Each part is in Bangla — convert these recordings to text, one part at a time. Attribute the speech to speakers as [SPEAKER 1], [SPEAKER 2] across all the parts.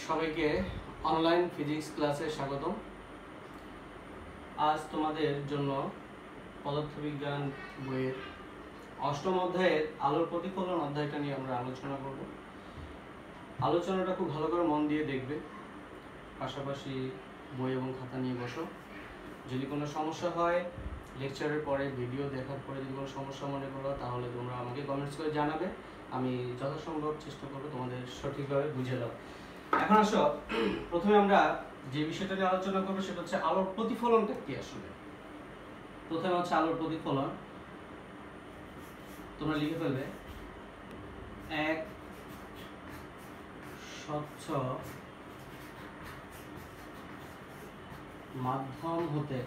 [SPEAKER 1] সবাইকে অনলাইন ফিজিক্স ক্লাসে স্বাগতম। আজ তোমাদের জন্য পদার্থবিজ্ঞান বইয়ের অষ্টম অধ্যায়ের আলোর প্রতিফলন অধ্যায়টা নিয়ে আমরা আলোচনা করব। আলোচনাটা খুব ভালো করে মন দিয়ে দেখবে, পাশাপাশি বই এবং খাতা নিয়ে বসো। যদি কোনো সমস্যা হয় লেকচারের পরে, ভিডিও দেখার পরে যদি কোনো সমস্যা মনে করো তাহলে তোমরা আমাকে কমেন্টস করে জানাবে। আমি যথাসম্ভব চেষ্টা করবো তোমাদের সঠিকভাবে বুঝে দাও। এখন আসো, প্রথমে আমরা যে বিষয়টা নিয়ে আলোচনা করবো সেটা হচ্ছে আলোর প্রতিফলনটা কি। আসলে প্রথমে হচ্ছে আলোর প্রতিফলন, তোমরা লিখে ফেলবে এক স্বচ্ছ মাধ্যম হতে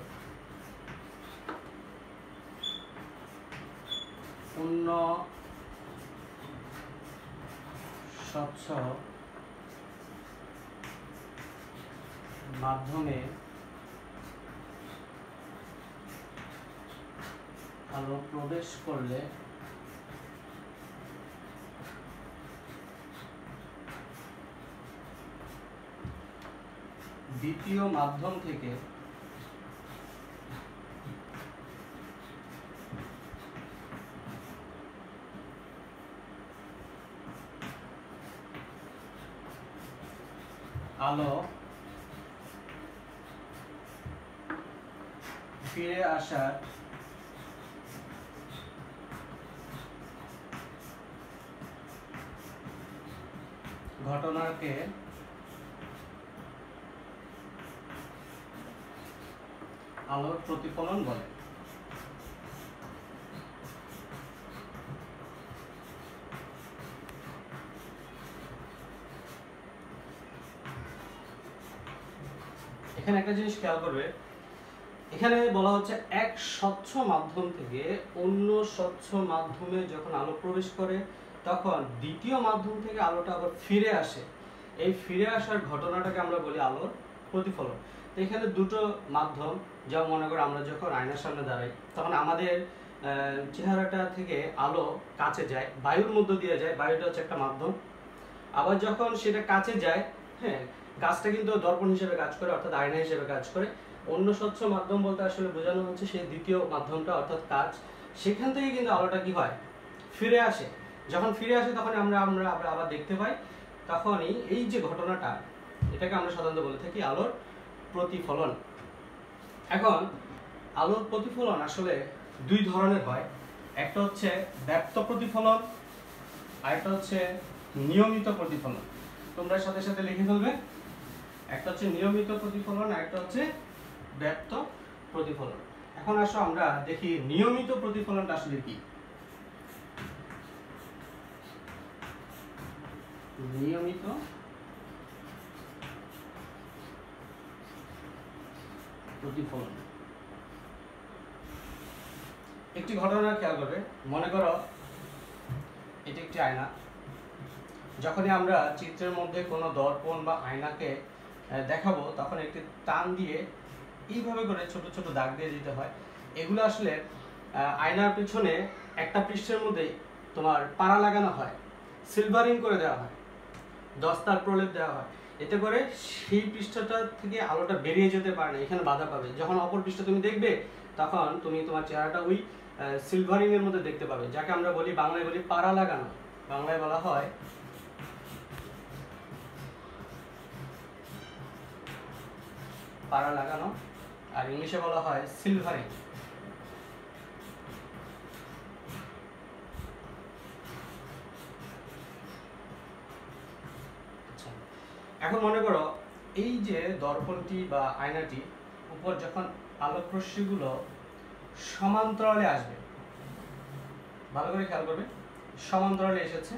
[SPEAKER 1] অন্য স্বচ্ছ মাধ্যমে আলো প্রবেশ করলে দ্বিতীয় মাধ্যম থেকে আলো ফিরে আসার ঘটনাকে আলোর প্রতিফলন বলে। এখানে একটা জিনিস খেয়াল করবে, এখানে বলা হচ্ছে এক স্বচ্ছ মাধ্যম থেকে অন্য স্বচ্ছ মাধ্যমে যখন আলো প্রবেশ করে তখন দ্বিতীয় মাধ্যম থেকে আলোটা আবার ফিরে আসে। এই ফিরে আসার ঘটনাটাকে আমরা বলি আলোর প্রতিফলন। তো এখানে দুটো মাধ্যম, যেমন মনে করো আমরা যখন আয়নার সামনে দাঁড়াই তখন আমাদের চেহারাটা থেকে আলো কাছে যায়, বায়ুর মধ্য দিয়ে যায়, বায়ুটা হচ্ছে একটা মাধ্যম। আবার যখন সেটা কাছে যায়, হ্যাঁ, গাছটা কিন্তু দর্পণ হিসেবে কাজ করে, অর্থাৎ আয়না হিসেবে কাজ করে। অন্য স্বচ্ছ মাধ্যম বলতে আসলে বোঝানো হচ্ছে সেই দ্বিতীয় মাধ্যমটা, অর্থাৎ কাচ। সেখান থেকে কিন্তু আলোটা কি হয়, ফিরে আসে। যখন ফিরে আসে তখন আমরা আবার দেখতে পাই। তখনই এই যে ঘটনাটা, এটাকে আমরা সাধারণত বলে থাকি আলোর প্রতিফলন। এখন আলোর প্রতিফলন আসলে দুই ধরনের হয়। একটা হচ্ছে ব্যাপ্ত প্রতিফলন, আর একটা হচ্ছে নিয়মিত প্রতিফলন। তোমরা সাথে সাথে লিখে ফেলবে, একটা হচ্ছে নিয়মিত প্রতিফলন, আর একটা হচ্ছে ব্যাপ্ত প্রতিফলন। এখন আসো আমরা দেখি নিয়মিত প্রতিফলনটা আসলে কি। নিয়মিত প্রতিফলন একটি ঘটনা খেয়াল করবে। মনে করো এটি একটি আয়না। যখনই আমরা চিত্রের মধ্যে কোনো দর্পণ বা আয়নাকে দেখাবো তখন একটি টান দিয়ে এইভাবে করে ছোট ছোট দাগ দিয়ে দিতে হয়। এগুলো আসলে আয়নার পিছনে একটা পৃষ্ঠের মধ্যে তোমার পাড়া লাগানো হয়, সিলভারিং করে দেওয়া হয়, দস্তার প্রলেপ দেওয়া হয়। এতে করে সেই পৃষ্ঠটা থেকে আলোটা বেরিয়ে যেতে পারে না, এখানে বাধা পাবে। যখন অপর পৃষ্ঠ তুমি দেখবে তখন তুমি তোমার চেহারাটা ওই সিলভারিং এর মধ্যে দেখতে পাবে, যাকে আমরা বলি, বাংলায় বলি পাড়া লাগানো। বাংলায় বলা হয় পাড়া লাগানো, আর ইংলিশে বলা হয় সিলভারিং। এখন মনে করো এই যে দর্পণটি বা আয়নাটি উপর যখন আলোক রশ্মিগুলো সমান্তরালে আসবে, ভালো করে খেয়াল করবে, সমান্তরালে এসেছে।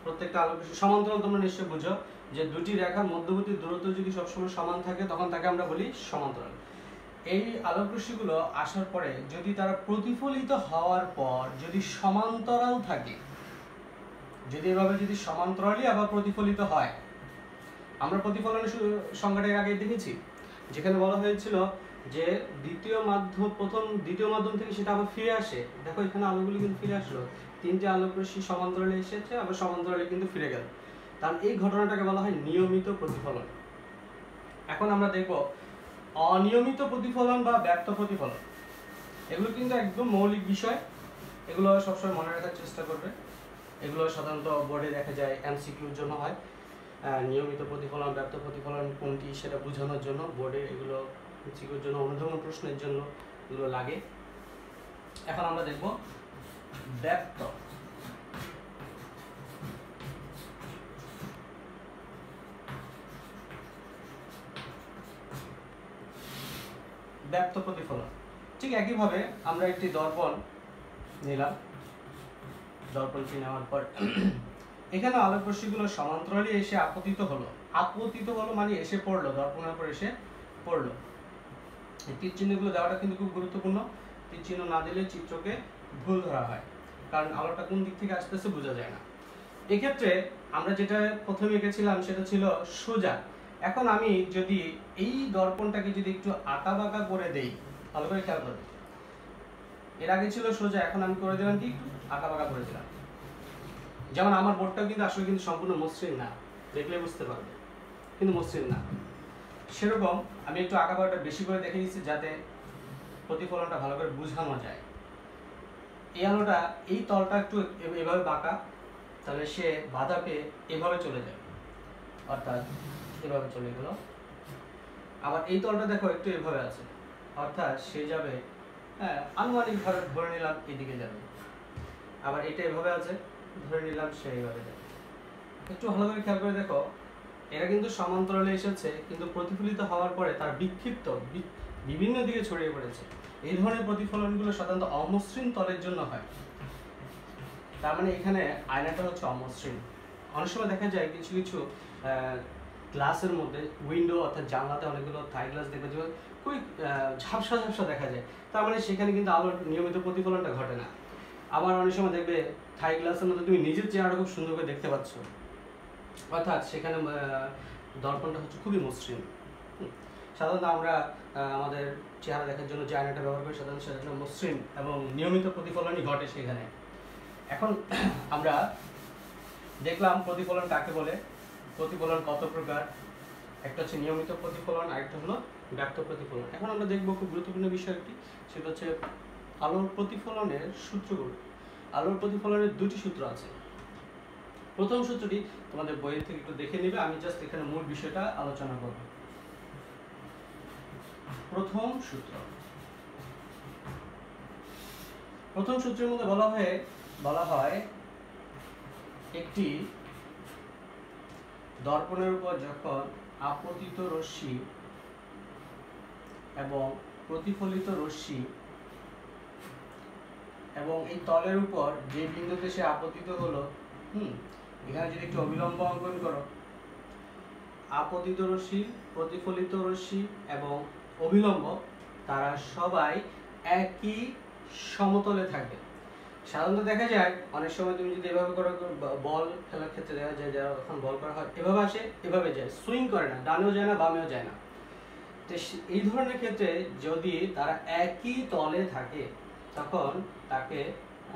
[SPEAKER 1] প্রত্যেকটা আলোক রশ্মি সমান্তরাল, তোমরা নিশ্চয়ই বুঝো যে দুটি রেখার মধ্যবর্তী দূরত্ব যদি সবসময় সমান থাকে তখন তাকে আমরা বলি সমান্তরাল। এই আলোক রশ্মিগুলো আসার পরে যদি তারা প্রতিফলিত হওয়ার পর যদি সমান্তরাল থাকে, যদি এভাবে যদি সমান্তরালই আবার প্রতিফলিত হয়, আমরা প্রতিফলনের সংজ্ঞাটা আগে দেখেছি, যেখানে বলা হয়েছিল যে দ্বিতীয় মাধ্যম থেকে সেটা আবার ফিরে আসে। দেখো এখানে আলোগুলো কিন্তু ফিরে আসলো, তিনটে আলোক রশ্মি সমান্তরালে এসেছে, আবার সমান্তরালে কিন্তু ফিরে গেল। কারণ এই ঘটনাটাকে বলা হয় নিয়মিত প্রতিফলন। এখন আমরা দেখব অনিয়মিত প্রতিফলন বা ব্যর্থ প্রতিফলন। এগুলো কিন্তু একদম মৌলিক বিষয়, এগুলো সবসময় মনে রাখার চেষ্টা করবে। এগুলো সাধারণত বোর্ডে দেখা যায় এমসিকিউর জন্য হয়। নিয়মিত প্রতিফলন ব্যর্থ প্রতিফলন কোনটি সেটা বোঝানোর জন্য বোর্ডে এগুলো এমসিকিউর জন্য, অনুধাবন প্রশ্নের জন্য এগুলো লাগে। এখন আমরা দেখব ব্যর্থ ব্যর্থ প্রতিফলন। ঠিক একইভাবে আমরা একটি দর্পণ নিলাম, দর্পণটি নেওয়ার পর এখানে আলোক রশ্মিগুলো সমান্তরালে এসে আপতিত হলো। আপতিত হলো মানে এসে পড়লো, দর্পণের উপর এসে পড়লো। এই তীর চিহ্নগুলো দেওয়াটা কিন্তু খুব গুরুত্বপূর্ণ। তীর চিহ্ন না দিলে চিত্রকে ভুল ধরা হয়, কারণ আলোটা কোন দিক থেকে আসতেছে বোঝা যায় না। এক্ষেত্রে আমরা যেটা প্রথমে এঁকেছিলাম সেটা ছিল সোজা। এখন আমি যদি এই দর্পণটাকে যদি একটু আঁকা বাঁকা করে দেই, ভালো করে খেয়াল করবে, এর আগে ছিল সোজা, এখন আমি করে দিলাম কি একটু আঁকা বাঁকা করে দিলাম। যেমন আমার বোর্ডটাও কিন্তু আসলে কিন্তু সম্পূর্ণ মসৃণ না, দেখলে বুঝতে পারবে, কিন্তু মসৃণ না। সেরকম আমি একটু আঁকা বাঁকাটা বেশি করে দেখে দিচ্ছি যাতে প্রতিফলনটা ভালো করে বোঝানো যায়। এই আলোটা এই তলটা একটু এভাবে বাঁকা, তাহলে সে বাধা পেয়ে এভাবে চলে যায়, অর্থাৎ এভাবে চলে গেল। আবার এই তলটা দেখো একটু এভাবে আছে, অর্থাৎ সে যাবে, হ্যাঁ আনুমানিকভাবে ধরে নিলাম এদিকে যাবে। আবার এটা এভাবে আছে, ধরে নিলাম সে এইভাবে যাবে। একটু ভালো করে খেয়াল করে দেখো, এরা কিন্তু সমান্তরালে এসেছে, কিন্তু প্রতিফলিত হওয়ার পরে তার বিক্ষিপ্ত বিভিন্ন দিকে ছড়িয়ে পড়েছে। এই ধরনের প্রতিফলনগুলো সাধারণত অমসৃণ তলের জন্য হয়। তার মানে এখানে আয়নাটা হচ্ছে অমসৃণ। অনেক সময় দেখা যায় কিছু কিছু গ্লাসের মধ্যে, উইন্ডো অর্থাৎ জানলাতে অনেকগুলো থাই গ্লাস দেখবে যে খুবই ঝাপসা ঝাপসা দেখা যায়, তার মানে সেখানে কিন্তু আলোর নিয়মিত প্রতিফলনটা ঘটে না। আবার অনেক সময় দেখবে থাই গ্লাসের মধ্যে তুমি নিজের চেহারাটা খুব সুন্দর করে দেখতে পাচ্ছ, অর্থাৎ সেখানে দর্পণটা হচ্ছে খুবই মসৃণ। সাধারণত আমরা আমাদের চেহারা দেখার জন্য যে আয়নাটা ব্যবহার করি সাধারণত সেটা মসৃণ এবং নিয়মিত প্রতিফলনই ঘটে সেখানে। এখন আমরা দেখলাম প্রতিফলন কাকে বলে, প্রতিফলন কত প্রকার। একটা হচ্ছে নিয়মিত প্রতিফলন, আরেকটা হলো ব্যর্থ প্রতিফলন। এখন আমরা দেখবো খুব গুরুত্বপূর্ণ বিষয় একটি, সেটা হচ্ছে আলোর প্রতিফলনের সূত্রগুলো। আলোর প্রতিফলনের দুটি সূত্র আছে। প্রথম সূত্রটি তোমাদের বইয়ের থেকে একটু দেখে নেবে, আমি জাস্ট এখানে মূল বিষয়টা আলোচনা করব। প্রথম সূত্রের মধ্যে বলা হয় একটি দর্পণের উপর যখন আপতিত রশ্মি এবং প্রতিফলিত রশ্মি এবং এই তলের উপর যে বিন্দুতে সে আপতিত হলো, এখানে যদি একটু অবিলম্ব অঙ্কন করো, আপতিত রশ্মি, প্রতিফলিত রশ্মি এবং অবিলম্ব তারা সবাই একই সমতলে থাকে। সাধারণত দেখা যায় অনেক সময় তুমি যদি এভাবে করো, বল খেলার ক্ষেত্রে দেখা যায় যারা যখন বল করা হয় এভাবে আসে এভাবে যায়, সুইং করে না, ডানেও যায় না বামেও যায় না। তো এই ধরনের ক্ষেত্রে যদি তারা একই তলে থাকে তখন তাকে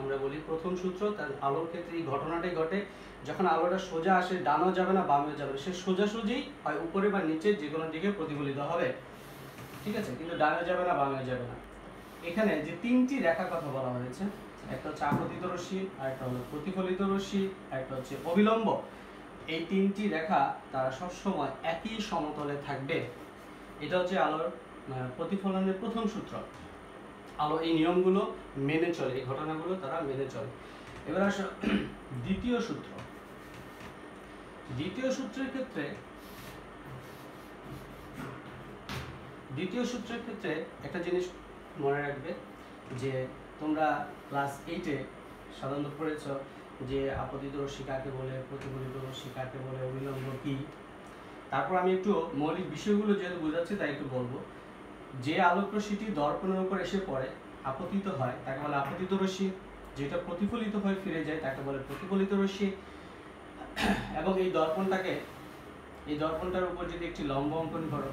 [SPEAKER 1] আমরা বলি প্রথম সূত্র। তার আলোর ক্ষেত্রে এই ঘটনাটাই ঘটে, যখন আলোটা সোজা আসে ডানও যাবে না বামেও যাবে না, সে সোজাসুজি হয় উপরে বা নিচে যে কোনো দিকে প্রতিফলিত হবে, ঠিক আছে, কিন্তু ডানেও যাবে না বামেও যাবে না। এখানে যে তিনটি রেখার কথা বলা হয়েছে, একটা হচ্ছে আপতিত রশ্মি, আরেকটা হলো প্রতিফলিত রশ্মি, আরেকটা হচ্ছে অবিলম্ব, এই তিনটি রেখা তারা সবসময় একই সমতলে থাকবে। এটা হচ্ছে আলোর প্রতিফলনের প্রথম সূত্র। আলো এই নিয়মগুলো মেনে চলে, এই ঘটনাগুলো তারা মেনে চলে। এবার আসো দ্বিতীয় সূত্র। দ্বিতীয় সূত্রের ক্ষেত্রে একটা জিনিস মনে রাখবে যে তোমরা ক্লাস 8-এ সাধারণত পড়েছ যে আপতিত রশ্মি কাকে বলে, প্রতিফলিত রশ্মি কাকে বলে, অবিলম্ব কি। তারপর আমি একটু মৌলিক বিষয়গুলো যেহেতু বোঝাচ্ছি তাই একটু বলবো। যে আলোক রশ্মিটি দর্পণের উপর এসে পড়ে, আপতিত হয়, তাকে বলে আপতিত রশ্মি। যেটা প্রতিফলিত হয়ে ফিরে যায় তাকে বলে প্রতিফলিত রশ্মি। এবং এই দর্পণটার উপর যদি একটি লম্ব অঙ্কন করো,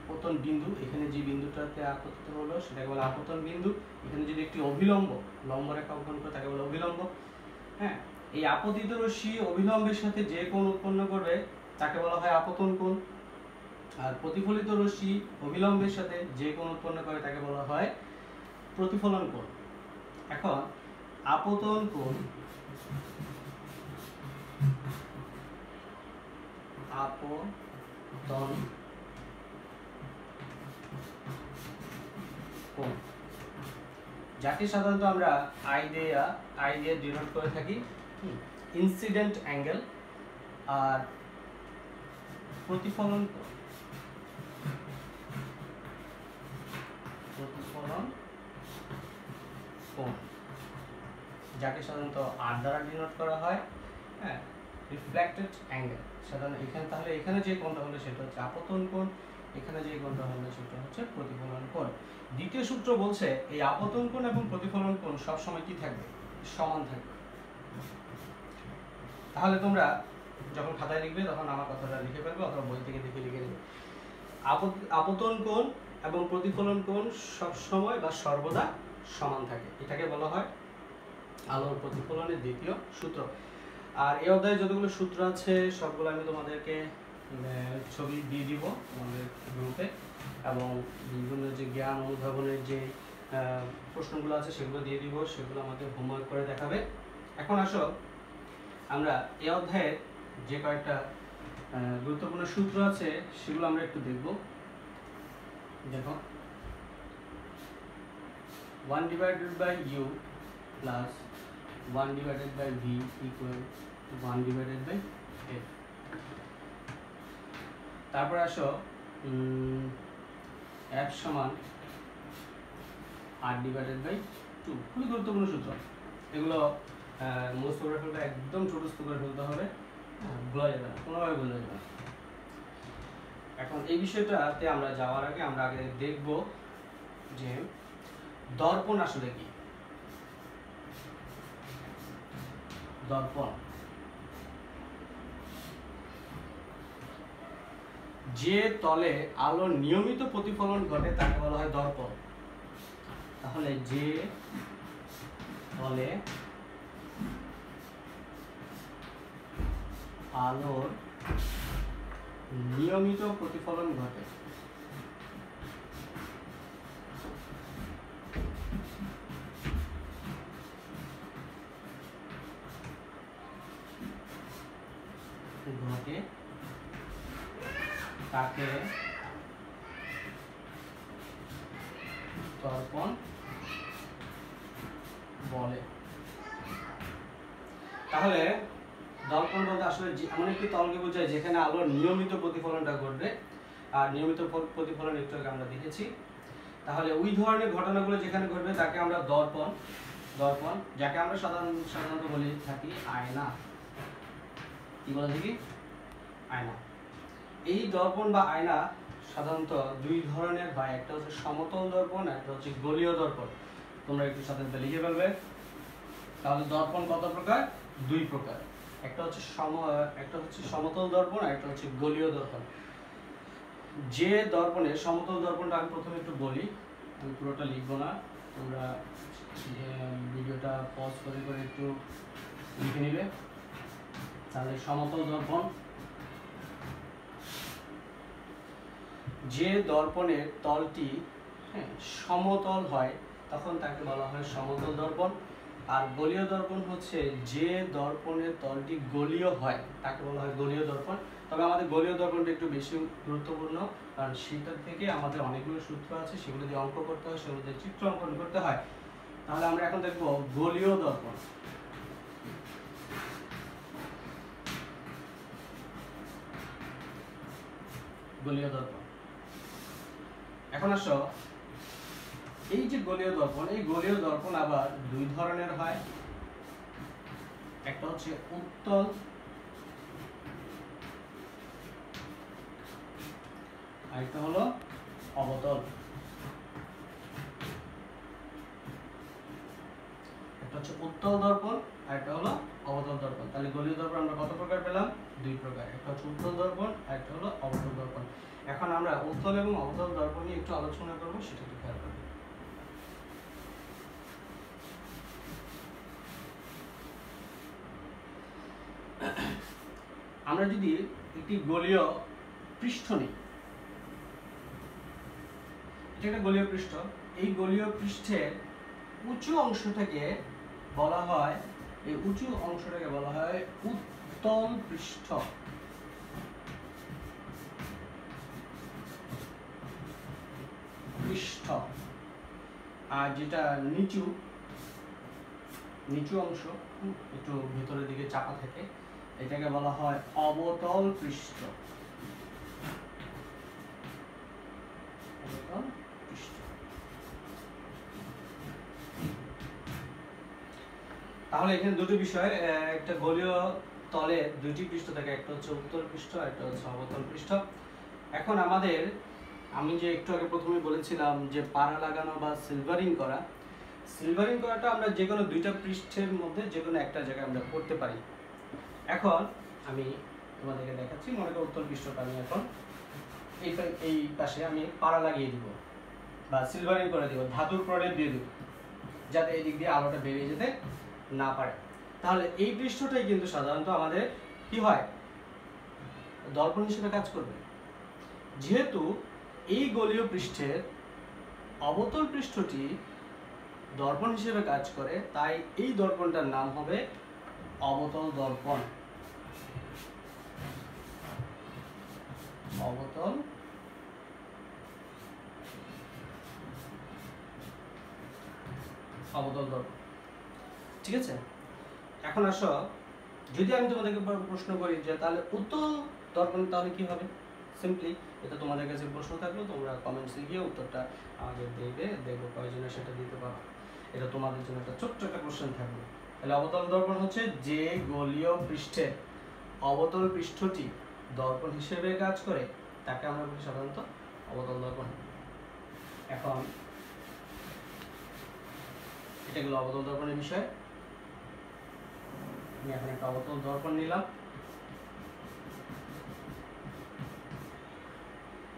[SPEAKER 1] আপতন বিন্দু, এখানে যে বিন্দুটাতে আপতিত হলো সেটাকে বলে আপতন বিন্দু। এখানে যদি একটি অভিলম্ব লম্ব রেখা অঙ্কন করো তাকে বলে অভিলম্ব। হ্যাঁ, এই আপতিত রশ্মি অবিলম্বের সাথে যে কোণ উৎপন্ন করবে তাকে বলা হয় আপতন কোণ, আর প্রতিফলিত রশ্মি অবিলম্বের সাথে যে কোণ উৎপন্ন করে তাকে বলা হয় প্রতিফলন কোণ। এখন আপতন কোণ, আপতন কোণ যাকে সাধারণত আমরা আই দিয়ে ডিনোট করে থাকি ইনসিডেন্ট অ্যাঙ্গেল, আর প্রতিফলন কোণ যাকে সাধারণত আর দ্বারা ডিনোট করা হয়, হ্যাঁ, রিফ্লেক্টেড অ্যাঙ্গেল। সাধারণত এখানে তাহলে এখানে যে কোণটা হলো সেটা হচ্ছে আপতন কোণ, এখানে যে কোণটা হলো সেটা হচ্ছে প্রতিফলন কোণ। দ্বিতীয় সূত্র বলছে এই আপতন কোণ এবং প্রতিফলন কোণ সব সময় কি থাকবে? সমান থাকবে। তাহলে তোমরা যখন খাতায় লিখবে তখন আমার কথাটা লিখে ফেলবে অথবা বই থেকে দেখে লিখে নেবে। আপতন কোণ এবং প্রতিফলন কোণ সব সময় বা সর্বদা সমান থাকে, এটাকে বলা হয় আলোর প্রতিফলনের দ্বিতীয় সূত্র। আর এই অধ্যায়ে যতগুলো সূত্র আছে সবগুলো আমি তোমাদেরকে ছবি দিয়ে দিব তোমাদের গ্রুপে, এবং বিভিন্ন যে জ্ঞান অনুধাবনের যে প্রশ্নগুলো আছে সেগুলো দিয়ে দিব, সেগুলো আমাদের হোমওয়ার্ক করে দেখাবে। এখন আসো আমরা এই অধ্যায়ে যে কয়েকটা গুরুত্বপূর্ণ সূত্র আছে সেগুলো আমরা একটু দেখব। দেখো 1/u plus 1/v equal 1/f। তারপর আসো f সমান r/2। খুবই গুরুত্বপূর্ণ সূত্র, এগুলো মুখস্থ করে ফেলতে, একদম ছোটস্থ করে ফেলতে হবে, ভুলা যাবে না, কোনোভাবে ভুলা যাবে না। এখন এই বিষয়টাতে আমরা যাওয়ার আগে আমরা আগে দেখব যে দর্পণ আসলে কি। দর্পণ যে তলে আলোর নিয়মিত প্রতিফলন ঘটে তাকে বলা হয় দর্পণ। তাহলে যে তলে আলোর নিয়মিত প্রতিফলন ঘটে তাকে দর্পণ বলে। তাহলে দর্পণ বলতে আসলে এমন একটি তলকে বোঝায় যেখানে আলোর নিয়মিত প্রতিফলনটা ঘটবে, আর নিয়মিত প্রতিফলন একটু আগে আমরা দেখেছি। তাহলে ওই ধরনের ঘটনাগুলো যেখানে ঘটবে তাকে আমরা দর্পণ যাকে আমরা সাধারণত বলে থাকি আয়না। কি বলে থাকি? আয়না। এই দর্পণ বা আয়না সাধারণত দুই ধরনের হয়, একটা হচ্ছে সমতল দর্পণ, একটা হচ্ছে গোলীয় দর্পণ। তোমরা একটু সাথে লিখে ফেলবে। তাহলে দর্পণ কত প্রকার? দুই প্রকার, একটা হচ্ছে সমতল দর্পণ আর একটা হচ্ছে গোলীয় দর্পণ। যে দর্পণের সমতল দর্পণটা আমি প্রথমে একটু বলি, আমি পুরোটা লিখবো না, তোমরা ভিডিওটা পজ করে করে একটু লিখে নিবে। তাহলে সমতল দর্পণ, যে দর্পণের তলটি সমতল হয় তখন তাকে বলা হয় সমতল দর্পণ। আর গোলীয় দর্পণ হচ্ছে যে দর্পণের তলটি গোলীয় হয় তাকে বলা হয় গোলীয় দর্পণ। তবে আমাদের গোলীয় দর্পণটা একটু বেশি গুরুত্বপূর্ণ, কারণ সেটার থেকে আমাদের অনেকগুলো সূত্র আছে, সেগুলো দিয়ে অঙ্ক করতে হয়, সেগুলো দিয়ে চিত্র অঙ্কন করতে হয়। তাহলে আমরা এখন দেখব গোলীয় দর্পণ। গোলীয় দর্পণ, এখন আসো এই যে গোলীয় দর্পণ, এই গোলীয় দর্পণ আবার দুই ধরনের হয়, একটা হচ্ছে উত্তল আর একটা হলো অবতল। একটা হচ্ছে উত্তল দর্পণ আর একটা হলো অবতল দর্পণ। তাহলে গোলীয় দর্পণ আমরা কত প্রকার পেলাম? দুই প্রকার, একটা হচ্ছে উত্তল দর্পণ আর একটা হলো অবতল দর্পণ। এখন আমরা উত্তল এবং অবতল দর্পণ নিয়ে একটু আলোচনা করব, সেটা একটু খেয়াল করব। আমরা যদি একটি গোলীয় পৃষ্ঠ নিই, এটা একটা গোলীয় পৃষ্ঠ, এই গোলীয় পৃষ্ঠের উঁচু অংশটাকে বলা হয়, এই উঁচু অংশটাকে বলা হয় উত্তল পৃষ্ঠ। আর যেটা নিচু অংশ একটু ভিতরের দিকে চাপা থাকে, এটাকে বলা হয় অবতল পৃষ্ঠ। তাহলে এখানে দুটো বিষয়, একটা গোলীয় তলে দুটি পৃষ্ঠ থাকে, একটা হচ্ছে উত্তল পৃষ্ঠ আর একটা হচ্ছে অবতল পৃষ্ঠ। এখন আমাদের, আমি যে একটু আগে প্রথমে বলেছিলাম যে পাড়া লাগানো বা সিলভারিং করাটা আমরা যে কোনো দুইটা পৃষ্ঠের মধ্যে যে কোনো একটা জায়গায় আমরা করতে পারি। এখন আমি তোমাদেরকে দেখাচ্ছি, মনে করো উত্তল পৃষ্ঠটা আমি এখন এই পাশে আমি পাড়া লাগিয়ে দিব বা সিলভারিং করে দিব, ধাতুর প্রলেপ দিয়ে দিব, যাতে এই দিক দিয়ে আলোটা বেরিয়ে যেতে না পারে। তাহলে এই পৃষ্ঠটাই কিন্তু সাধারণত আমাদের কি হয়, দর্পণ হিসেবে কাজ করবে। যেহেতু এই গোলীয় পৃষ্ঠের অবতল পৃষ্ঠটি দর্পণ হিসেবে কাজ করে, তাই এই দর্পণটার নাম হবে অবতল দর্পণ। অবতল দর্পণ, ঠিক আছে। এখন আসো, যদি আমি তোমাদেরকে প্রশ্ন করি যে তাহলে উত্তল দর্পণ তাহলে কি হবে, সিম্পলি এটা তোমাদের কাছে প্রশ্ন থাকলো, তোমরা কমেন্টসে গিয়ে উত্তরটা আমাকে দেবে, দেখবো কয়জনে সেটা দিতে পারো। এটা তোমাদের জন্য একটা ছোট্ট একটা কোশ্চেন থাকবে। তাহলে অবতল দর্পণ হচ্ছে যে গোলীয় পৃষ্ঠের অবতল পৃষ্ঠটি দর্পণ হিসেবে কাজ করে, তাকে আমরা বলি সাধারণত অবতল দর্পণ। এখন এটা গেল অবতল দর্পণের বিষয়। আমি এখন একটা অবতল দর্পণ নিলাম।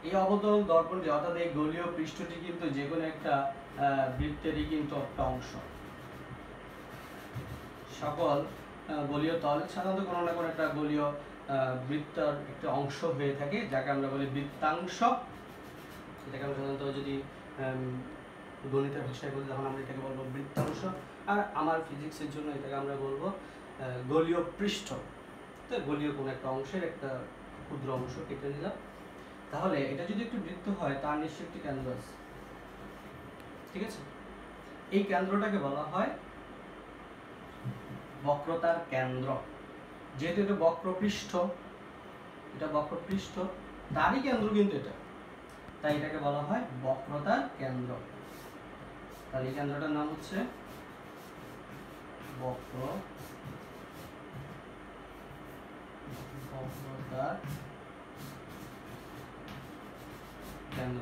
[SPEAKER 1] এই অবতল দর্পণটি অর্থাৎ এই গোলীয় পৃষ্ঠটি কিন্তু যে কোনো একটা বৃত্তেরই কিন্তু একটা অংশ। সকল গোলীয় তল সাধারণত কোনো না কোনো একটা গোলীয় বৃত্তের একটা অংশ হয়ে থাকে, যাকে আমরা বলি বৃত্তাংশ। এটাকে আমরা সাধারণত যদি গণিতের ভাষায় বলি তখন আমরা এটাকে বলবো বৃত্তাংশ, আর আমার ফিজিক্সের জন্য এটাকে আমরা বলবো গোলীয় পৃষ্ঠ। তো গোলীয় কোনো একটা অংশের একটা ক্ষুদ্র অংশ কেটে নিলাম। তাহলে এটা যদি একটু বৃত্ত হয়, তার নিশ্চয়ই একটি কেন্দ্র আছে, ঠিক আছে। এই কেন্দ্রটাকে বলা হয় বক্রতার কেন্দ্র। যেহেতু এটা বক্রপৃষ্ঠ, তারই কেন্দ্র কিন্তু এটা, তাই এটাকে বলা হয় বক্রতার কেন্দ্র। তাহলে এই কেন্দ্রটার নাম হচ্ছে বক্রতার কেন্দ্র।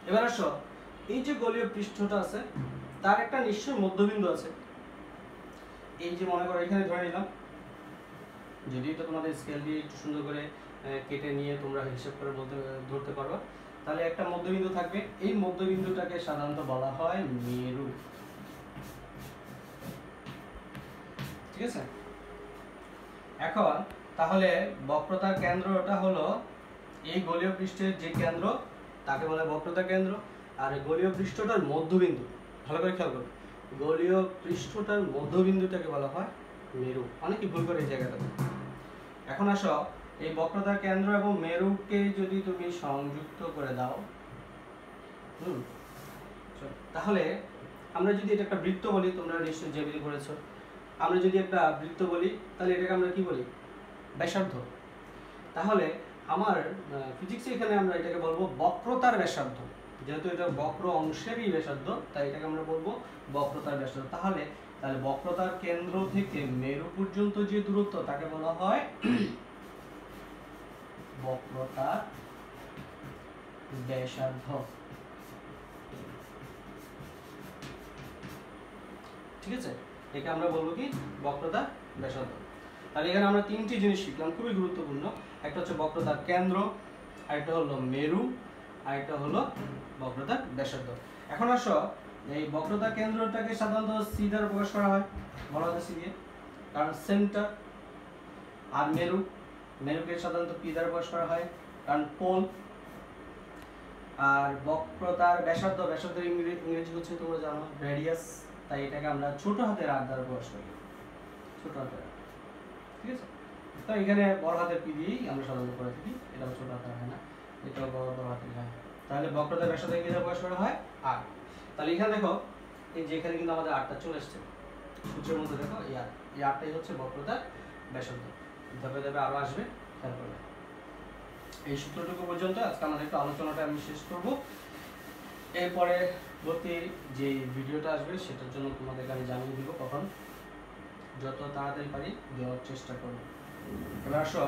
[SPEAKER 1] এবার আসো, এই যে গোলীয় পৃষ্ঠটা আছে তার একটা নিশ্চয়ই মধ্যবিন্দু আছে। এই যে মনে করো এখানে ধরে নিলাম, যদি এটা তোমাদের স্কেল দিয়ে একটু সুন্দর করে কেটে নিয়ে তোমরা হিসাব করে ধরতে পারবা, তাহলে একটা মধ্যবিন্দু থাকবে। এই মধ্যবিন্দুটাকে সাধারণত বলা হয় মেরু, ঠিক আছে। এখন তাহলে বক্রতার কেন্দ্রটা হলো এই গোলীয় পৃষ্ঠের যে কেন্দ্র, তাকে বলা হয় বক্রতার কেন্দ্র। আর গোলীয় পৃষ্ঠটার মধ্যবিন্দু, ভালো করে খেয়াল করো, গোলীয় পৃষ্ঠটার মধ্যবিন্দুটাকে বলা হয় মেরু। অনেকে ভুল করে এই জায়গাটাতে। এখন আসো, এই বক্রতার কেন্দ্র এবং মেরুকে যদি তুমি সংযুক্ত করে দাও, তাহলে আমরা যদি এটা একটা বৃত্ত বলি, তোমরা নিশ্চয়ই জ্যামিতি পড়েছো, আমরা যদি একটা বৃত্ত বলি তাহলে এটাকে আমরা কি বলি, ব্যাসার্ধ। তাহলে আমার ফিজিক্সে এখানে আমরা এটাকে বলবো বক্রতার ব্যাসার্ধ। যেহেতু এটা বক্র অংশেরই ব্যাসার্ধ, তাই এটাকে আমরা বলবো বক্রতার ব্যাসার্ধ। তাহলে বক্রতার কেন্দ্র থেকে মেরু পর্যন্ত যে দূরত্ব, তাকে বলা হয় বক্রতার ব্যাসার্ধ, ঠিক আছে। একে আমরা বলবো কি, বক্রতার ব্যাসার্ধ। তাহলে এখানে আমরা তিনটি জিনিস শিখলাম, খুবই গুরুত্বপূর্ণ। একটা হচ্ছে বক্রতার কেন্দ্র, আরেকটা হলো মেরু, আরেকটা হলো বক্রতার ব্যাসার্ধ। এখন আসো, এই বক্রতার কেন্দ্রটাকে সাধারণত সি দ্বারা প্রকাশ করা হয়, বলা হয় সি দিয়ে, কারণ সেন্টার। আর মেরু, মেরুকে সাধারণত পি দ্বারা প্রকাশ করা হয়, কারণ পোল। আর বক্রতার ব্যাসার্ধ, ব্যাসার্ধের ইংরেজি হচ্ছে তোমরা জানো রেডিয়াস, তাই এটাকে আমরা ছোট হাতের আর দ্বারা প্রকাশ করি, ছোট হাতের আর। ঠিক আছে, তো এখানে বড় হাতের পি দিয়েই আমরা সাধারণত করে থাকি, এটাও ছোট হাতের হয় না, এটাও বড় হাতের হয়। তাহলে বক্রতার ব্যাসার্ধ কি দ্বারা প্রকাশ করা হয়? আর। তাহলে এখানে দেখো এই যে এখানে কিন্তু আমাদের আরটা চলে আসছে সূত্রের মধ্যে, দেখো এই আরটাই হচ্ছে বক্রতার ব্যাসার্ধ। ধাপে ধাপে আরো আসবে, খেয়াল করবে। এই সূত্রটুকু পর্যন্ত আজকে আমাদের একটু আলোচনাটা আমি শেষ করব। এরপরে প্রতি যে ভিডিওটা আসবে সেটার জন্য তোমাদেরকে আমি জানিয়ে দিব কখন, যত তাড়াতাড়ি পারি দেওয়ার চেষ্টা করব। এবার আসো,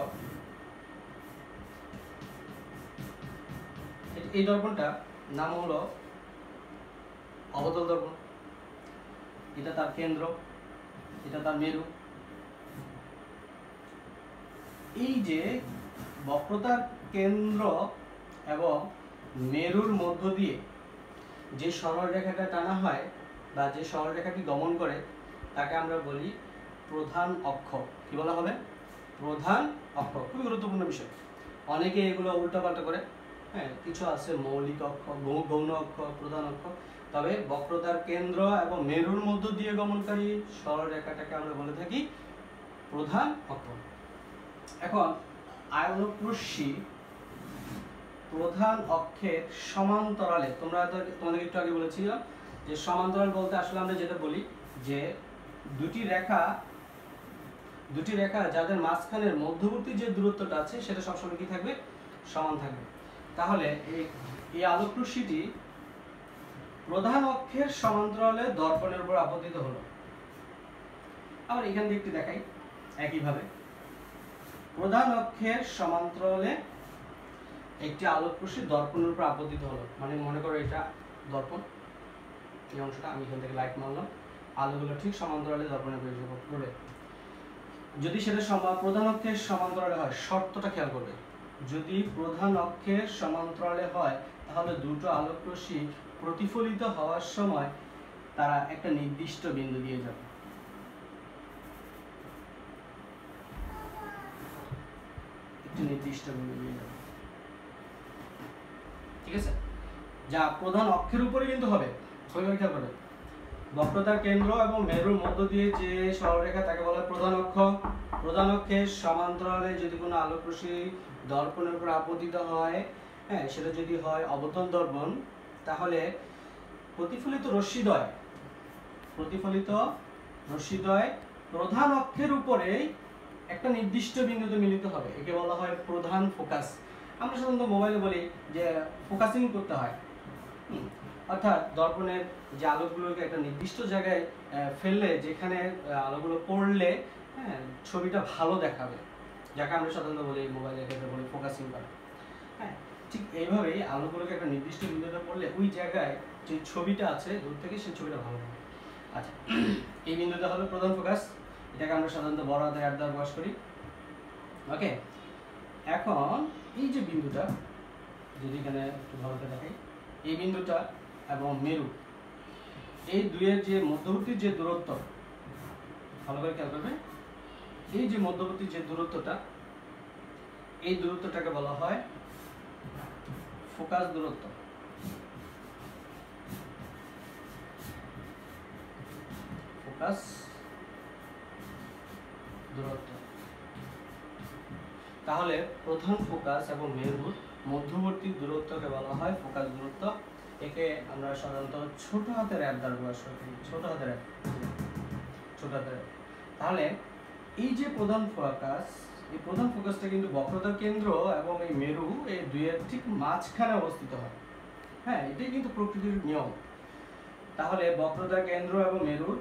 [SPEAKER 1] এই দর্পণটা নাম হলো অবতল দর্পণ। এটা তার কেন্দ্র, এটা তার মেরু। এই যে বক্রতার কেন্দ্র এবং মেরুর মধ্য দিয়ে যে সরল রেখাটা টানা হয় বা যে সরল রেখাটি গমন করে তাকে আমরা বলি প্রধান অক্ষ। কি বলা হবে? প্রধান অক্ষ। খুবই গুরুত্বপূর্ণ বিষয়, অনেকে এগুলো উল্টাপাল্টা করে। হ্যাঁ, কিছু আছে মৌলিক অক্ষ, গৌণ অক্ষ, প্রধান অক্ষ। তবে বক্রতার কেন্দ্র এবং মেরুর মধ্য দিয়ে গমনকারী সরল রেখাটাকে আমরা বলে থাকি প্রধান অক্ষ। এখন আয়তক রশ্মি প্রধান অক্ষের সমান্তরালে, তোমাদের একটু আগে বলেছিলাম যে সমান্তরাল বলতে আসলে আমরা যেটা বলি যে দুটি রেখা যাদের মাঝখানের মধ্যবর্তী যে দূরত্বটা আছে সেটা সবসময় কি থাকবে? সমান থাকবে। তাহলে এই আলোক রশ্মিটি প্রধান অক্ষের সমান্তরালে দর্পণের উপর আপতিত হলো। আবার এখান দিয়ে একটু দেখাই একইভাবে। প্রধান অক্ষের সমান্তরালে একটি আলোক রশ্মি দর্পণের উপর আপতিত হলো, মানে মনে করো এটা দর্পণ, এই অংশটা আমি এখান থেকে লাইট মারলাম, আলোগুলো ঠিক সমান্তরালে দর্পণের উপর পড়বে। যদি সেটা প্রধান অক্ষের সমান্তরালে হয়, শর্তটা খেয়াল করবে, যদি প্রধান অক্ষের সমান্তরালে হয় তাহলে দুটো আলোক রশ্মি প্রতিফলিত হওয়ার সময় তারা একটা নির্দিষ্ট বিন্দু দিয়ে যাবে। একটি নির্দিষ্ট বিন্দু দিয়ে যাবে, ঠিক আছে? যা প্রধান অক্ষের উপরে কিন্তু হবে। খেয়াল করবে, বক্রতার কেন্দ্র এবং মেরুর মধ্য দিয়ে যে সরলরেখা তাকে বলা হয় প্রধান অক্ষ। প্রধান অক্ষের সমান্তরালে যদি কোনো আলোক রশ্মি দর্পণের উপর আপতিত হয়, হ্যাঁ, সেটা যদি হয় অবতল দর্পণ, তাহলে প্রতিফলিত রশ্মিদ্বয় প্রধান অক্ষের উপরে একটা নির্দিষ্ট বিন্দুতে মিলিত হবে। একে বলা হয় প্রধান ফোকাস। আমরা সাধারণত মোবাইলে বলি যে ফোকাসিং করতে হয়, অর্থাৎ দর্পণের যে আলোকগুলোকে একটা নির্দিষ্ট জায়গায় ফেললে যেখানে আলোগুলো পড়লে, হ্যাঁ, ছবিটা ভালো দেখাবে, যাকে আমরা সাধারণত বলি মোবাইলের ক্ষেত্রে বলি ফোকাসিং করা। হ্যাঁ, ঠিক এইভাবেই আলোগুলোকে একটা নির্দিষ্ট বিন্দুতে পড়লে ওই জায়গায় যে ছবিটা আছে দূর থেকে সেই ছবিটা ভালো হবে। আচ্ছা, এই বিন্দুটা হলো প্রধান ফোকাস, এটাকে আমরা সাধারণত বড় হাতের আর দ্বারা প্রকাশ করি। ওকে, এখন এই যে বিন্দুটা, যদি এখানে একটু ভালো করে দেখাই, এই বিন্দুটা এবং মেরু, এই দুইয়ের যে মধ্যবর্তী যে দূরত্ব, ভালো করে খেয়াল করবে, এই যে মধ্যবর্তী যে দূরত্বটা, এই দূরত্বটাকে বলা হয় ফোকাস দূরত্ব। ফোকাস দূরত্ব। তাহলে প্রধান ফোকাস এবং মেরুর মধ্যবর্তী দূরত্বকে বলা হয় ফোকাস দূরত্ব। একে আমরা সাধারণত ছোট হাতের এক দ্বারা প্রকাশ করি, ছোট হাতের। তাহলে এই যে প্রধান ফোকাস, এই প্রধান ফোকাসটা কিন্তু বক্রতার কেন্দ্র এবং এই মেরু, এই দুইয়ের ঠিক মাঝখানে অবস্থিত হয়। হ্যাঁ, এটাই কিন্তু প্রকৃতির নিয়ম। তাহলে বক্রতার কেন্দ্র এবং মেরুর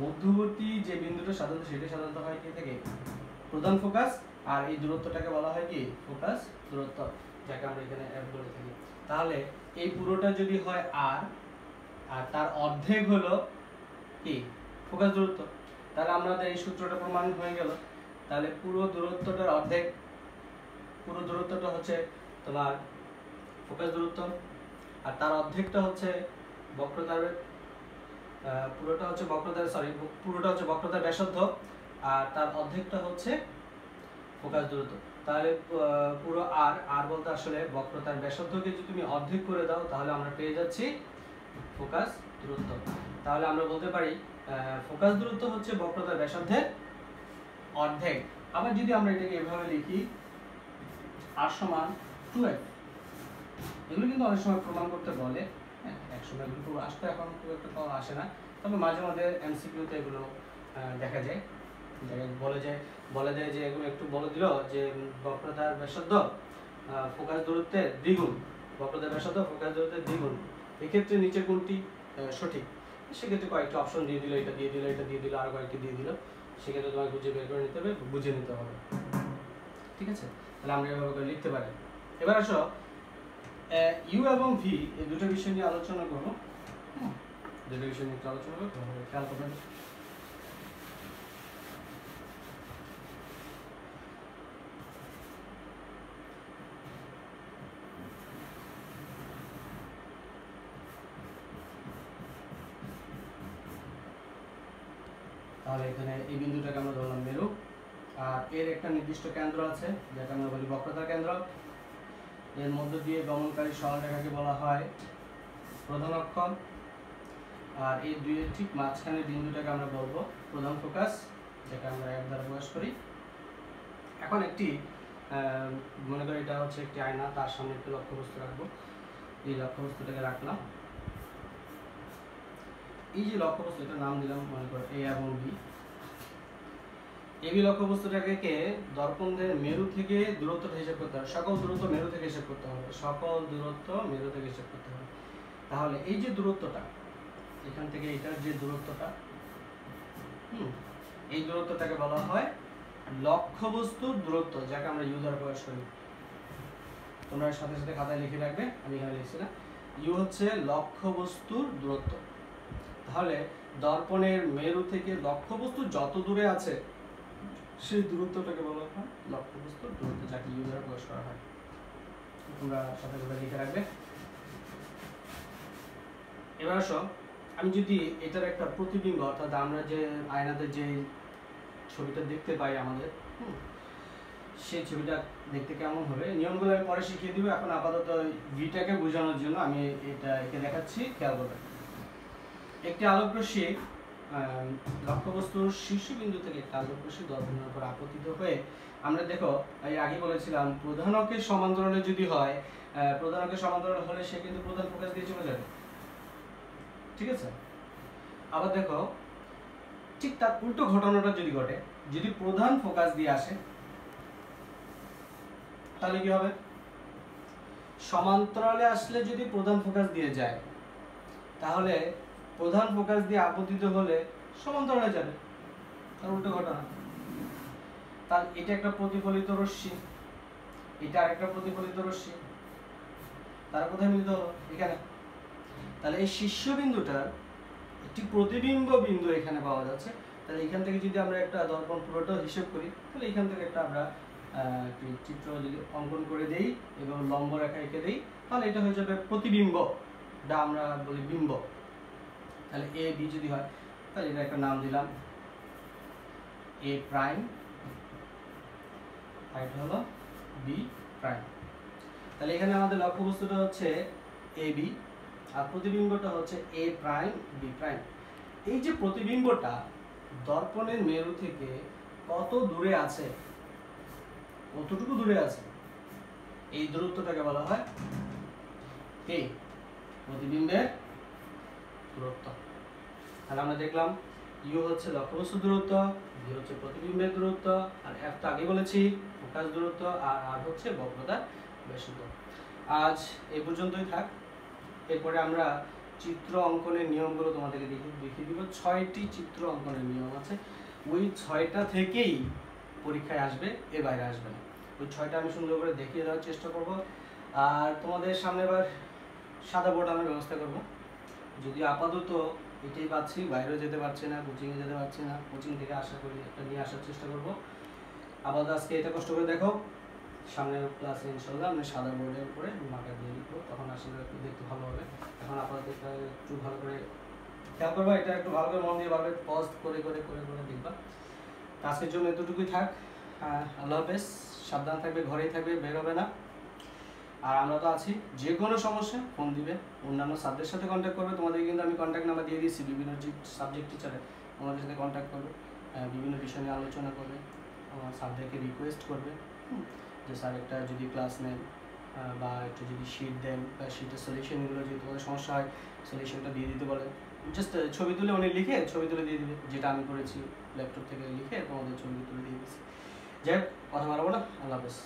[SPEAKER 1] মধ্যবর্তী যে বিন্দুটা সাধারণত হয় কি থেকে প্রধান ফোকাস, আর এই দূরত্বটাকে বলা হয় কি ফোকাস দূরত্ব, যাকে আমরা এখানে এফ বলে থাকি। তাহলে এই পুরোটা যদি হয় আর তার অর্ধেক হলো কি ফোকাস দূরত্ব, তাহলে আমাদের এই সূত্রটা প্রমাণ হয়ে গেল। তাহলে পুরো দূরত্বটার অর্ধেক, পুরো দূরত্বটা হচ্ছে তোমার ফোকাস দূরত্ব, আর তার অর্ধেকটা হচ্ছে বক্রতার, পুরোটা হচ্ছে বক্রতার ব্যাসার্ধ, আর তার অর্ধেকটা হচ্ছে ফোকাস দূরত্ব। তাহলে পুরো আর আর বলতে আসলে বক্রতার ব্যাসার্ধকে যদি তুমি অর্ধেক করে দাও তাহলে আমরা পেয়ে যাচ্ছি ফোকাস দূরত্ব। তাহলে আমরা বলতে পারি ফোকাস দূরত্ব হচ্ছে বক্রতার ব্যাসার্ধের অর্ধেক। আবার যদি আমরা এটাকে এভাবে লিখি আর সমান 2f, এগুলো কিন্তু অনেক সময় প্রমাণ করতে বলে, এক সময় কিন্তু আসতে এখন খুব একটা আসে না, তবে মাঝে মাঝে এমসিকিউতে এগুলো দেখা যায়, বলে দেয় যে এগুলো একটু বলে দিল যে বক্রতার ব্যাসার্ধ ফোকাস দূরত্বের দ্বিগুণ, বক্রতার ব্যাসার্ধ ফোকাস দূরত্বের দ্বিগুণ, এক্ষেত্রে নিচের কোনটি সঠিক, সেক্ষেত্রে কয়েকটা অপশন দিয়ে দিল, এটা দিয়ে দিল, এটা দিয়ে দিল, আর কয়েকটি দিয়ে দিল, সেক্ষেত্রে তোমাকে বুঝে বের করে নিতে হবে, বুঝে নিতে হবে। ঠিক আছে, তাহলে আমরা এভাবে করে লিখতে পারি। এবার আসো ইউ এবং ভি এই দুটো বিষয় নিয়ে আলোচনা করবো, দুটো বিষয় নিয়ে আলোচনা করবো, খেয়াল করবেন। তাহলে এখানে এই বিন্দুটাকে আমরা ধরলাম মেরু, আর এর একটা নির্দিষ্ট কেন্দ্র আছে যেটা আমরা বলি বক্রতার কেন্দ্র, এর মধ্য দিয়ে গমনকারী সরলরেখাকে বলা হয় প্রধান অক্ষ, আর এই দুইয়ের ঠিক মাঝখানে বিন্দুটাকে আমরা বলবো প্রধান ফোকাস, যেটা আমরা এক দ্বারা প্রকাশ করি। এখন একটি মনে করি এটা হচ্ছে একটি আয়না, তার সামনে একটি লক্ষ্যবস্তু রাখবো, এই লক্ষ্যবস্তুটাকে রাখলাম, এই যে লক্ষ্যবস্তু এটার নাম দিলাম মনে করো এ এবং বি, এবি লক্ষ্যবস্তুটাকে দর্পণের মেরু থেকে দূরত্বটা হিসাব করতে হবে, সকল দূরত্ব মেরু থেকে হিসাব করতে হবে, সকল দূরত্ব মেরু থেকে হিসাব করতে হবে। তাহলে এই যে দূরত্বটা এখান থেকে এটার যে দূরত্বটা, এই দূরত্বটাকে বলা হয় লক্ষ্যবস্তুর দূরত্ব, যাকে আমরা ইউ দ্বারা প্রকাশ করি। তোমরা সাথে সাথে খাতায় লিখে রাখবে, আমি এখানে লিখছি না। ইউ হচ্ছে লক্ষ্যবস্তুর দূরত্ব। তাহলে দর্পণের মেরু থেকে লক্ষ্যবস্তু যত দূরে আছে সেই দূরত্বটাকে বলা হয় লক্ষ্যবস্তুর দূরত্ব, যাকে ইউ দ্বারা প্রকাশ করা হয়। তোমরা সাথে সাথে লিখে রাখবে। এবার আসো, আমি যদি এটার একটা প্রতিবিম্ব, অর্থাৎ আমরা যে আয়নাতে যে ছবিটা দেখতে পাই আমাদের, সেই ছবিটা দেখতে কেমন হবে, নিয়মগুলো আমি পরে শিখিয়ে দিব। এখন আপাতত ভিটাকে বোঝানোর জন্য আমি এটা একে দেখাচ্ছি, খেয়াল করবেন। একটি আলোকরশ্মি লক্ষ্যবস্তুর শীর্ষবিন্দু থেকে একটা আলোকরশ্মি দর্পণের উপর আপতিত হয়ে, আমরা দেখো এই আগে বলেছিলাম প্রধান অক্ষের সমান্তরালে যদি হয়, প্রধান অক্ষের সমান্তরাল হলে সে কিন্তু প্রধান ফোকাস দিয়ে চলে যাবে। ঠিক আছে, আবার দেখো ঠিক তার উল্টো ঘটনাটা যদি ঘটে, যদি প্রধান ফোকাস দিয়ে আসে তাহলে কি হবে, সমান্তরালে আসলে যদি প্রধান ফোকাস দিয়ে যায় তাহলে প্রধান ফোকাস দিয়ে আপতিত হলে সমান্তরালে যাবে, তার উল্টো ঘটনা। তাহলে এটা একটা প্রতিফলিত রশ্মি, এটা আরেকটা প্রতিফলিত রশ্মি, তারা কোথায় মিলিত হলো, এখানে। তাহলে এই শীর্ষবিন্দুটার একটি প্রতিবিম্ব বিন্দু এখানে পাওয়া যাচ্ছে। তাহলে এখান থেকে যদি আমরা একটা দর্পণ পুরোটা হিসেব করি, তাহলে এখান থেকে একটা আমরা একটি চিত্র যদি অঙ্কন করে দেই এবং লম্ব রেখা এঁকে দেই, তাহলে এটা হয়ে যাবে প্রতিবিম্ব, যা আমরা বলি বিম্ব। তাহলে এ বি যদি হয়, তাহলে এটা একটা নাম দিলাম এ প্রাইম, আর এটা হলো বি প্রাইম। তাহলে এখানে আমাদের লক্ষ্যবস্তুটা হচ্ছে এ বি, আর প্রতিবিম্বটা হচ্ছে এ প্রাইম বি প্রাইম। এই যে প্রতিবিম্বটা দর্পণের মেরু থেকে কত দূরে আছে, কতটুকু দূরে আছে, এই দূরত্বটাকে বলা হয় কে, প্রতিবিম্বের দূরত্ব। তাহলে আমরা দেখলাম ইউ হচ্ছে লক্ষ্যবস্তু দূরত্ব, ভি হচ্ছে প্রতিবিম্বের দূরত্ব, আর এফ তো আগে বলেছি ফোকাস দূরত্ব, আর আর হচ্ছে বক্রতার ব্যাসার্ধ। আজ এই পর্যন্তই থাক। এরপরে আমরা চিত্র অঙ্কনের নিয়মগুলো তোমাদেরকে দেখিয়ে দিব। 6টি চিত্র অঙ্কনের নিয়ম আছে, ওই 6টা থেকেই পরীক্ষায় আসবে, এর বাইরে আসবে না। ওই 6টা আমি সুন্দর করে দেখিয়ে দেওয়ার চেষ্টা করব। আর তোমাদের সামনে এবার সাদা বোর্ড আনার ব্যবস্থা করব। যদি আপাতত এটাই পাচ্ছি, বাইরেও যেতে পারছি না, কোচিংয়ে যেতে পারছি না, কোচিং থেকে আশা করি একটা নিয়ে আসার চেষ্টা করব। আপাতত আজকে এটা কষ্ট করে দেখো, সামনের ক্লাসে ইনশাল্লাহ আমি সাদা বোর্ডের উপরে মার্কার দিয়ে লিখবো, তখন আসলে একটু দেখতে ভালো হবে। এখন আপাতত এটা একটু ভালো করে খেয়াল করবা, এটা একটু ভালো করে মন দিয়ে ভাবে পজ করে করে করে করে দেখবা। আজকের জন্য এতটুকুই থাক। আল্লাহ হাফেজ। সাবধান থাকবে, ঘরেই থাকবে, বের হবে না। আর আমরা তো আছি, যে কোনো সমস্যা ফোন দিবে, অন্যান্য স্যারদের সাথে কন্ট্যাক্ট করবে। তোমাদের কিন্তু আমি কন্ট্যাক্ট নাম্বার দিয়ে দিচ্ছি, বিভিন্ন সাবজেক্ট টিচারে আমাদের সাথে কন্ট্যাক্ট করবে, বিভিন্ন বিষয় নিয়ে আলোচনা করবে, আমার স্যারদেরকে রিকোয়েস্ট করবে যে স্যার একটা যদি ক্লাস নেন বা একটু যদি শিট দেন বা শিটের সলিউশনগুলো যদি তোমাদের সমস্যা হয় সলিউশনটা দিয়ে দিতে বলে। জাস্ট ছবি তুলে উনি লিখে ছবি তুলে দিয়ে দিবে, যেটা আমি করেছি ল্যাপটপ থেকে লিখে তোমাদের ছবি তুলে দিয়ে দিচ্ছি। যাই হোক, কথা বাড়াবো না, আল্লাহ হাফেজ।